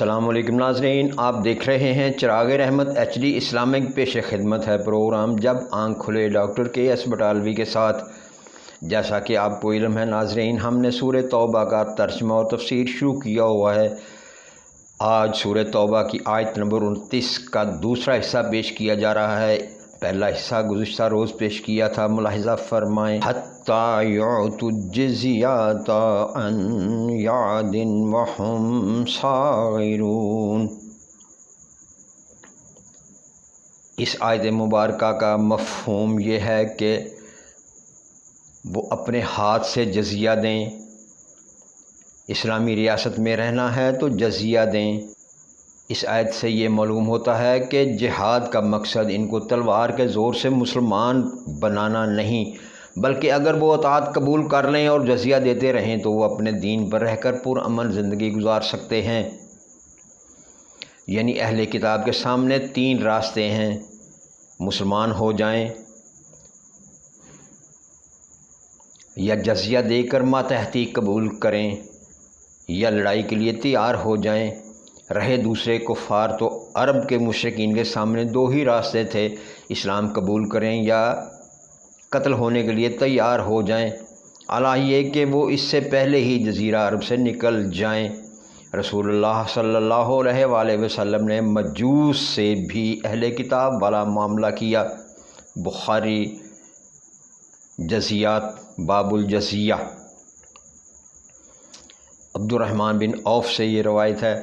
السلام علیکم ناظرین، آپ دیکھ رہے ہیں چراغ رحمت HD اسلامک پیش خدمت ہے پروگرام جب آنکھ کھلے ڈاکٹر KS بٹالوی کے ساتھ۔ جیسا کہ آپ کو علم ہے ناظرین، ہم نے سورہ توبہ کا ترجمہ اور تفسیر شروع کیا ہوا ہے۔ آج سورہ توبہ کی آیت نمبر 29 کا دوسرا حصہ پیش کیا جا رہا ہے۔ پہلا حصہ گزشتہ روز پیش کیا تھا، ملاحظہ فرمائیں۔ حَتَّى يُعْتُوا الجِّزْيَةَ عَنْ يَدٍ وَهُمْ صَاغِرُونَ۔ اس آیت مبارکہ کا مفہوم یہ ہے کہ وہ اپنے ہاتھ سے جزیہ دیں۔ اسلامی ریاست میں رہنا ہے تو جزیہ دیں۔ اس آیت سے یہ معلوم ہوتا ہے کہ جہاد کا مقصد ان کو تلوار کے زور سے مسلمان بنانا نہیں، بلکہ اگر وہ اطاعت قبول کر لیں اور جزیہ دیتے رہیں تو وہ اپنے دین پر رہ کر پرامن زندگی گزار سکتے ہیں۔ یعنی اہل کتاب کے سامنے تین راستے ہیں: مسلمان ہو جائیں، یا جزیہ دے کر ماتحتی قبول کریں، یا لڑائی کے لیے تیار ہو جائیں۔ رہے دوسرے کفار تو عرب کے مشرکین کے سامنے دو ہی راستے تھے: اسلام قبول کریں یا قتل ہونے کے لیے تیار ہو جائیں، اعلیٰ یہ کہ وہ اس سے پہلے ہی جزیرہ عرب سے نکل جائیں۔ رسول اللہ صلی اللہ علیہ وآلہ وسلم نے مجوس سے بھی اہل کتاب والا معاملہ کیا۔ بخاری جزیات باب الجزیہ۔ عبد الرحمن بن عوف سے یہ روایت ہے۔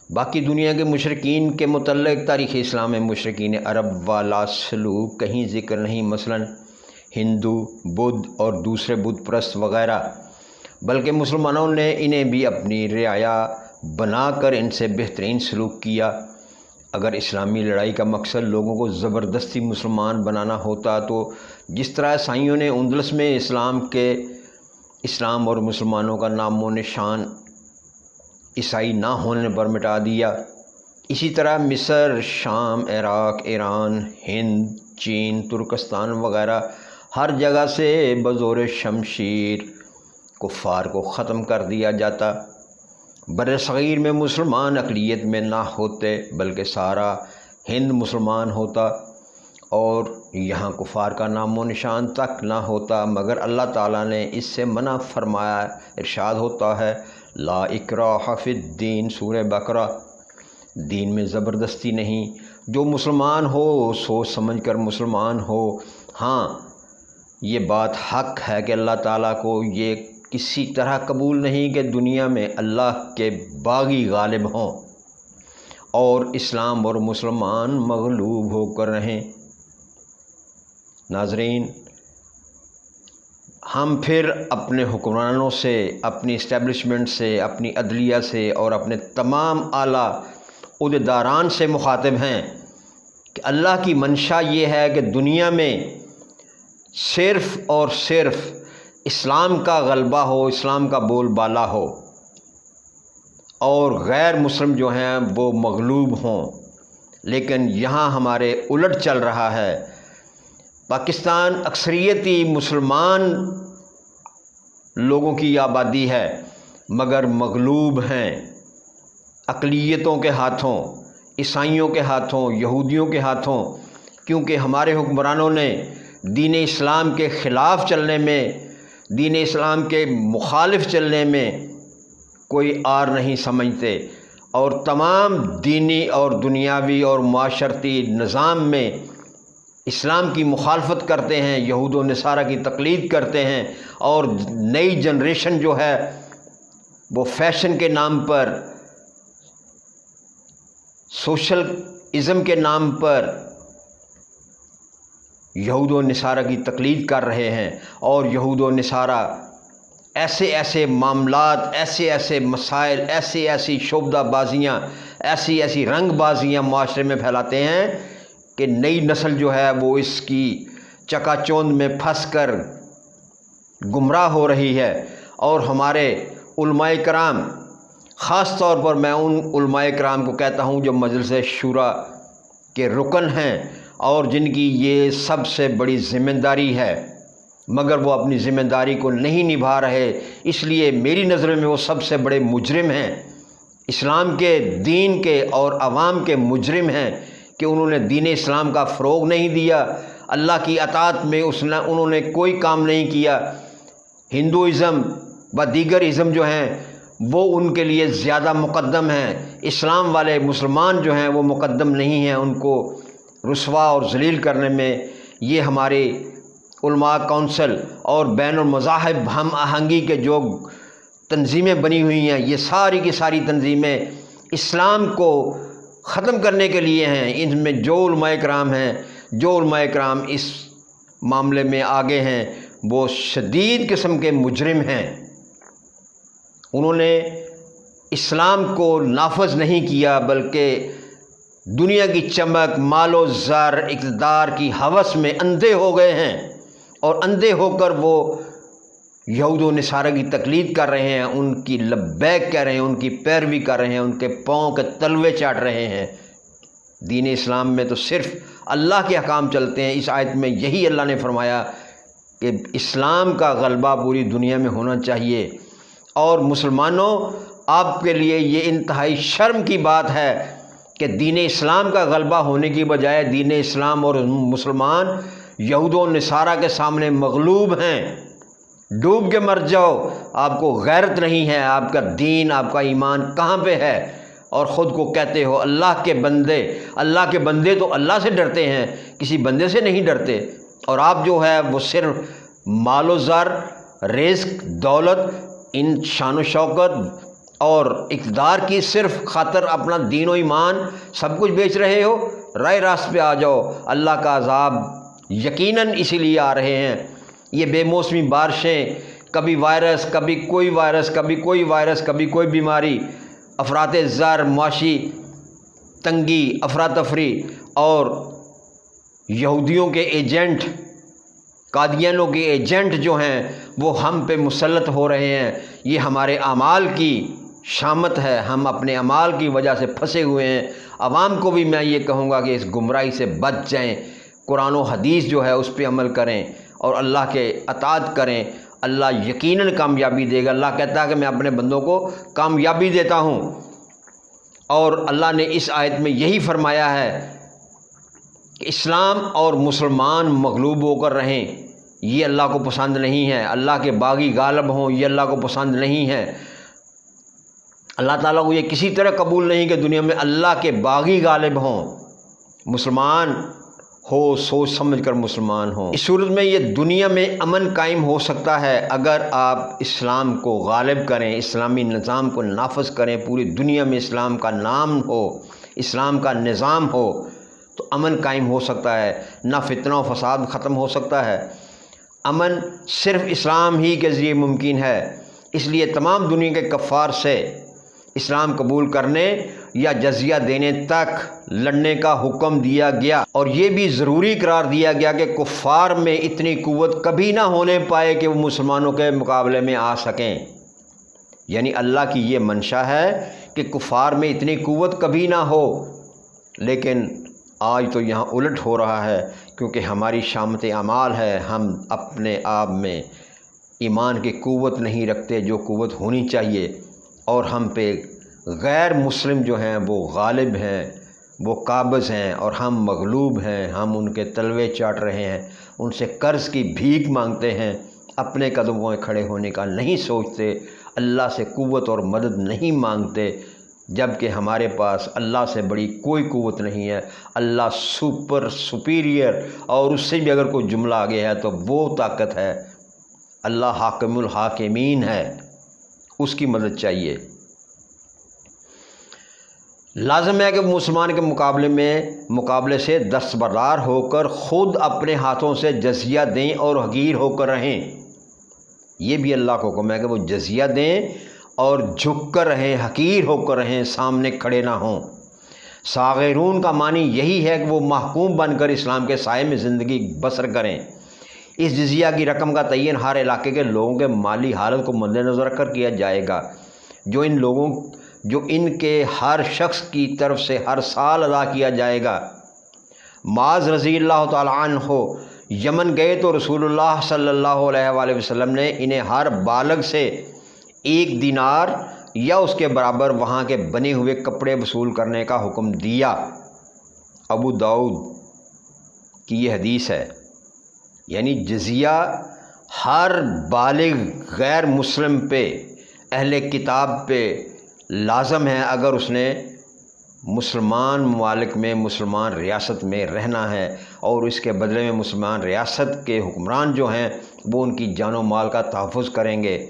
باقی دنیا کے مشرکین کے متعلق تاریخ اسلام میں مشرکین عرب والا سلوک کہیں ذکر نہیں، مثلا ہندو، بدھ اور دوسرے بت پرست وغیرہ، بلکہ مسلمانوں نے انہیں بھی اپنی رعایا بنا کر ان سے بہترین سلوک کیا۔ اگر اسلامی لڑائی کا مقصد لوگوں کو زبردستی مسلمان بنانا ہوتا تو جس طرح عیسائیوں نے اندلس میں اسلام اور مسلمانوں کا نام و نشان عیسائی نہ ہونے پر مٹا دیا، اسی طرح مصر، شام، عراق، ایران، ہند، چین، ترکستان وغیرہ ہر جگہ سے بزور شمشیر کفار کو ختم کر دیا جاتا۔ بر صغیر میں مسلمان اقلیت میں نہ ہوتے بلکہ سارا ہند مسلمان ہوتا اور یہاں کفار کا نام و نشان تک نہ ہوتا، مگر اللہ تعالیٰ نے اس سے منع فرمایا۔ ارشاد ہوتا ہے: لا اکراہ فی الدین، سورہ بقرہ۔ دین میں زبردستی نہیں، جو مسلمان ہو سوچ سمجھ کر مسلمان ہو۔ ہاں، یہ بات حق ہے کہ اللہ تعالیٰ کو یہ کسی طرح قبول نہیں کہ دنیا میں اللہ کے باغی غالب ہوں اور اسلام اور مسلمان مغلوب ہو کر رہیں۔ ناظرین، ہم پھر اپنے حکمرانوں سے، اپنی اسٹیبلشمنٹ سے، اپنی عدلیہ سے اور اپنے تمام اعلیٰ عہدیداران سے مخاطب ہیں کہ اللہ کی منشا یہ ہے کہ دنیا میں صرف اور صرف اسلام کا غلبہ ہو، اسلام کا بول بالا ہو اور غیر مسلم جو ہیں وہ مغلوب ہوں۔ لیکن یہاں ہمارے الٹ چل رہا ہے۔ پاکستان اکثریتی مسلمان لوگوں کی آبادی ہے مگر مغلوب ہیں اقلیتوں کے ہاتھوں، عیسائیوں کے ہاتھوں، یہودیوں کے ہاتھوں، کیونکہ ہمارے حکمرانوں نے دین اسلام کے خلاف چلنے میں، دین اسلام کے مخالف چلنے میں کوئی آر نہیں سمجھتے اور تمام دینی اور دنیاوی اور معاشرتی نظام میں اسلام کی مخالفت کرتے ہیں، یہود و نصارہ کی تقلید کرتے ہیں، اور نئی جنریشن جو ہے وہ فیشن کے نام پر، سوشل ازم کے نام پر یہود و نصارہ کی تقلید کر رہے ہیں، اور یہود و نصارہ ایسے معاملات، ایسے مسائل، ایسی شعبدہ بازیاں، ایسی رنگ بازیاں معاشرے میں پھیلاتے ہیں کہ نئی نسل جو ہے وہ اس کی چکا چوند میں پھنس کر گمراہ ہو رہی ہے۔ اور ہمارے علماء کرام، خاص طور پر میں ان علماء کرام کو کہتا ہوں جو مجلس شورا کے رکن ہیں اور جن کی یہ سب سے بڑی ذمہ داری ہے، مگر وہ اپنی ذمہ داری کو نہیں نبھا رہے، اس لیے میری نظر میں وہ سب سے بڑے مجرم ہیں۔ اسلام کے دین کے اور عوام کے مجرم ہیں کہ انہوں نے دین اسلام کا فروغ نہیں دیا، اللہ کی اطاعت میں انہوں نے کوئی کام نہیں کیا۔ ہندوازم و دیگر ازم جو ہیں وہ ان کے لیے زیادہ مقدم ہیں، اسلام والے مسلمان جو ہیں وہ مقدم نہیں ہیں ان کو رسوا اور ذلیل کرنے میں۔ یہ ہمارے علماء کونسل اور بین المذاہب ہم آہنگی کے جو تنظیمیں بنی ہوئی ہیں، یہ ساری کی ساری تنظیمیں اسلام کو ختم کرنے کے لیے ہیں۔ ان میں جو علماء کرام ہیں، جو علماء کرام اس معاملے میں آگے ہیں، وہ شدید قسم کے مجرم ہیں۔ انہوں نے اسلام کو نافذ نہیں کیا بلکہ دنیا کی چمک، مال و زر، اقتدار کی ہوس میں اندھے ہو گئے ہیں، اور اندھے ہو کر وہ یہود و نصارہ کی تقلید کر رہے ہیں، ان کی لبیک کہہ رہے ہیں، ان کی پیروی کر رہے ہیں، ان کے پاؤں کے تلوے چاٹ رہے ہیں۔ دین اسلام میں تو صرف اللہ کے احکام چلتے ہیں۔ اس آیت میں یہی اللہ نے فرمایا کہ اسلام کا غلبہ پوری دنیا میں ہونا چاہیے، اور مسلمانوں آپ کے لیے یہ انتہائی شرم کی بات ہے کہ دین اسلام کا غلبہ ہونے کی بجائے دین اسلام اور مسلمان یہود و نصارہ کے سامنے مغلوب ہیں۔ ڈوب کے مر جاؤ، آپ کو غیرت نہیں ہے، آپ کا دین، آپ کا ایمان کہاں پہ ہے؟ اور خود کو کہتے ہو اللہ کے بندے۔ اللہ کے بندے تو اللہ سے ڈرتے ہیں، کسی بندے سے نہیں ڈرتے، اور آپ جو ہے وہ صرف مال و زر، رزق، دولت، ان شان و شوکت اور اقتدار کی صرف خاطر اپنا دین و ایمان سب کچھ بیچ رہے ہو۔ رائے راست پہ آ جاؤ، اللہ کا عذاب یقیناً اسی لیے آ رہے ہیں۔ یہ بے موسمی بارشیں، کبھی وائرس، کبھی کوئی وائرس، کبھی کوئی وائرس، کبھی کوئی بیماری، افراط زر، معاشی تنگی، افراتفری، اور یہودیوں کے ایجنٹ، قادیانوں کے ایجنٹ جو ہیں وہ ہم پہ مسلط ہو رہے ہیں۔ یہ ہمارے اعمال کی شامت ہے، ہم اپنے اعمال کی وجہ سے پھنسے ہوئے ہیں۔ عوام کو بھی میں یہ کہوں گا کہ اس گمراہی سے بچ جائیں، قرآن و حدیث جو ہے اس پہ عمل کریں اور اللہ کے اطاعت کریں۔ اللہ یقیناً کامیابی دے گا۔ اللہ کہتا ہے کہ میں اپنے بندوں کو کامیابی دیتا ہوں، اور اللہ نے اس آیت میں یہی فرمایا ہے کہ اسلام اور مسلمان مغلوب ہو کر رہیں، یہ اللہ کو پسند نہیں ہے۔ اللہ کے باغی غالب ہوں، یہ اللہ کو پسند نہیں ہے۔ اللہ تعالیٰ کو یہ کسی طرح قبول نہیں کہ دنیا میں اللہ کے باغی غالب ہوں۔ مسلمان ہو، سوچ سمجھ کر مسلمان ہوں۔ اس صورت میں یہ دنیا میں امن قائم ہو سکتا ہے اگر آپ اسلام کو غالب کریں، اسلامی نظام کو نافذ کریں، پوری دنیا میں اسلام کا نام ہو، اسلام کا نظام ہو، تو امن قائم ہو سکتا ہے، نہ فتنہ و فساد ختم ہو سکتا ہے۔ امن صرف اسلام ہی کے ذریعے ممکن ہے۔ اس لیے تمام دنیا کے کفار سے اسلام قبول کرنے یا جزیہ دینے تک لڑنے کا حکم دیا گیا، اور یہ بھی ضروری قرار دیا گیا کہ کفار میں اتنی قوت کبھی نہ ہونے پائے کہ وہ مسلمانوں کے مقابلے میں آ سکیں۔ یعنی اللہ کی یہ منشا ہے کہ کفار میں اتنی قوت کبھی نہ ہو، لیکن آج تو یہاں الٹ ہو رہا ہے، کیونکہ ہماری شامت اعمال ہے، ہم اپنے آپ میں ایمان کی قوت نہیں رکھتے جو قوت ہونی چاہیے، اور ہم پہ غیر مسلم جو ہیں وہ غالب ہیں، وہ قابض ہیں، اور ہم مغلوب ہیں۔ ہم ان کے تلوے چاٹ رہے ہیں، ان سے قرض کی بھیک مانگتے ہیں، اپنے قدموں میں کھڑے ہونے کا نہیں سوچتے، اللہ سے قوت اور مدد نہیں مانگتے، جبکہ ہمارے پاس اللہ سے بڑی کوئی قوت نہیں ہے۔ اللہ سپیریئر، اور اس سے بھی اگر کوئی جملہ آگے ہے تو وہ طاقت ہے۔ اللہ حاکم الحاکمین ہے، اس کی مدد چاہیے۔ لازم ہے کہ مسلمان کے مقابلے سے دستبردار ہو کر خود اپنے ہاتھوں سے جزیہ دیں اور حقیر ہو کر رہیں۔ یہ بھی اللہ کو حکم ہے کہ وہ جزیہ دیں اور جھک کر رہیں، حقیر ہو کر رہیں، سامنے کھڑے نہ ہوں۔ صاغرون کا معنی یہی ہے کہ وہ محکوم بن کر اسلام کے سائے میں زندگی بسر کریں۔ اس جزیہ کی رقم کا تعین ہر علاقے کے لوگوں کے مالی حالت کو مد نظر رکھ کر کیا جائے گا، جو ان کے ہر شخص کی طرف سے ہر سال ادا کیا جائے گا۔ معاذ رضی اللہ تعالیٰ عنہ یمن گئے تو رسول اللہ صلی اللہ علیہ وآلہ وسلم نے انہیں ہر بالغ سے 1 دینار یا اس کے برابر وہاں کے بنے ہوئے کپڑے وصول کرنے کا حکم دیا۔ ابو داؤد کی یہ حدیث ہے۔ یعنی جزیہ ہر بالغ غیر مسلم پہ، اہل کتاب پہ لازم ہے اگر اس نے مسلمان ممالک میں، مسلمان ریاست میں رہنا ہے، اور اس کے بدلے میں مسلمان ریاست کے حکمران جو ہیں وہ ان کی جان و مال کا تحفظ کریں گے۔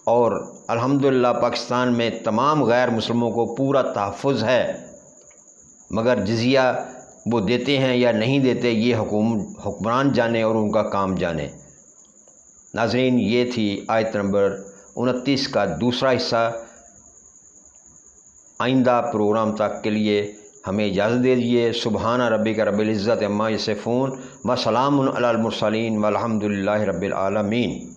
اور الحمدللہ پاکستان میں تمام غیر مسلموں کو پورا تحفظ ہے، مگر جزیہ وہ دیتے ہیں یا نہیں دیتے یہ حکمران جانے اور ان کا کام جانے۔ ناظرین، یہ تھی آیت نمبر 29 کا دوسرا حصہ۔ آئندہ پروگرام تک کے لیے ہمیں اجازت دے دیجیے۔ سبحان ربک رب العزت عما یصفون و سلام علی المرسلین والحمد للہ رب العالمین۔